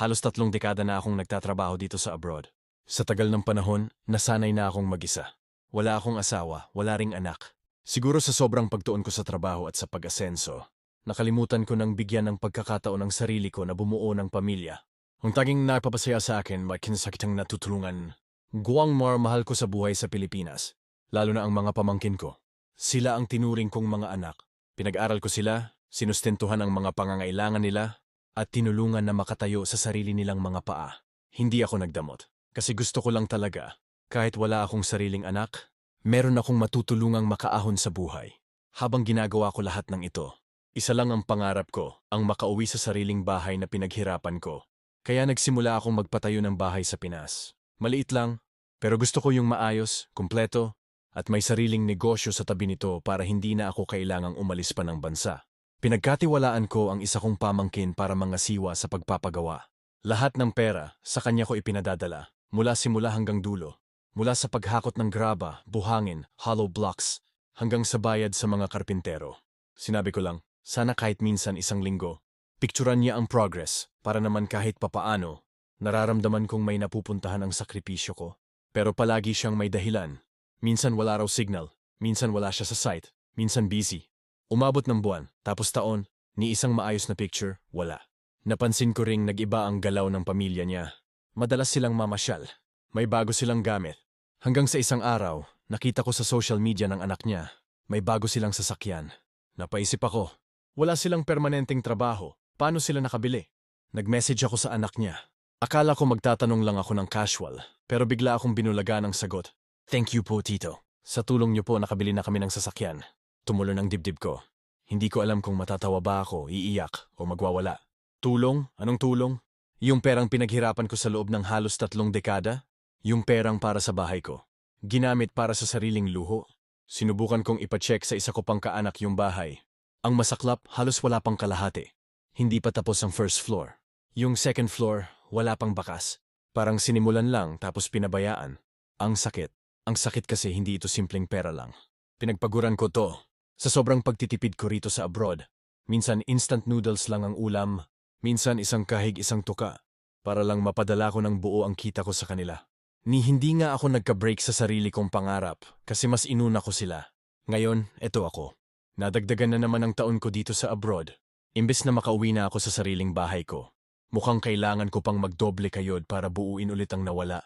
Halos 3 dekada na akong nagtatrabaho dito sa abroad. Sa tagal ng panahon, nasanay na akong mag-isa. Wala akong asawa, wala ring anak. Siguro sa sobrang pagtuon ko sa trabaho at sa pag-asenso, nakalimutan ko nang bigyan ng pagkakataon ng sarili ko na bumuo ng pamilya. Ang taging napapasaya sa akin may kinasakitang natutulungan. Guwang mahal ko sa buhay sa Pilipinas, lalo na ang mga pamangkin ko. Sila ang tinuring kong mga anak. Pinag-aral ko sila, sinustentuhan ang mga pangangailangan nila, at tinulungan na makatayo sa sarili nilang mga paa. Hindi ako nagdamot, kasi gusto ko lang talaga, kahit wala akong sariling anak, meron akong matutulungang makaahon sa buhay. Habang ginagawa ko lahat ng ito, isa lang ang pangarap ko, ang makauwi sa sariling bahay na pinaghirapan ko. Kaya nagsimula akong magpatayo ng bahay sa Pinas. Maliit lang, pero gusto ko yung maayos, kumpleto, at may sariling negosyo sa tabi nito para hindi na ako kailangang umalis pa ng bansa. Pinagkatiwalaan ko ang isa kong pamangkin para mangasiwa sa pagpapagawa. Lahat ng pera sa kanya ko ipinadadala, mula simula hanggang dulo. Mula sa paghakot ng graba, buhangin, hollow blocks, hanggang sa bayad sa mga karpintero. Sinabi ko lang, sana kahit minsan isang linggo, pikturan niya ang progress para naman kahit papaano, nararamdaman kong may napupuntahan ang sakripisyo ko. Pero palagi siyang may dahilan. Minsan wala raw signal, minsan wala siya sa site, minsan busy. Umabot ng buwan, tapos taon, ni isang maayos na picture, wala. Napansin ko ring nag-iba ang galaw ng pamilya niya. Madalas silang mamasyal. May bago silang gamit. Hanggang sa isang araw, nakita ko sa social media ng anak niya, may bago silang sasakyan. Napaisip ako, wala silang permanenteng trabaho, paano sila nakabili? Nag-message ako sa anak niya. Akala ko magtatanong lang ako ng casual, pero bigla akong binulaga ng sagot. Thank you po, Tito. Sa tulong niyo po nakabili na kami ng sasakyan. Tumulo ng dibdib ko. Hindi ko alam kung matatawa ba ako, iiyak, o magwawala. Tulong? Anong tulong? Yung perang pinaghirapan ko sa loob ng halos 3 dekada? Yung perang para sa bahay ko. Ginamit para sa sariling luho. Sinubukan kong ipacheck sa isa ko pang kaanak yung bahay. Ang masaklap, halos wala pang kalahati. Hindi pa tapos ang first floor. Yung second floor, wala pang bakas. Parang sinimulan lang tapos pinabayaan. Ang sakit. Ang sakit kasi hindi ito simpleng pera lang. Pinagpaguran ko to. Sa sobrang pagtitipid ko rito sa abroad, minsan instant noodles lang ang ulam, minsan isang kahig isang tuka, para lang mapadala ko ng buo ang kita ko sa kanila. Hindi nga ako nagka-break sa sarili kong pangarap kasi mas inuna ko sila. Ngayon, eto ako. Nadagdagan na naman ang taon ko dito sa abroad. Imbes na makauwi na ako sa sariling bahay ko, mukhang kailangan ko pang magdoble kayod para buuin ulit ang nawala.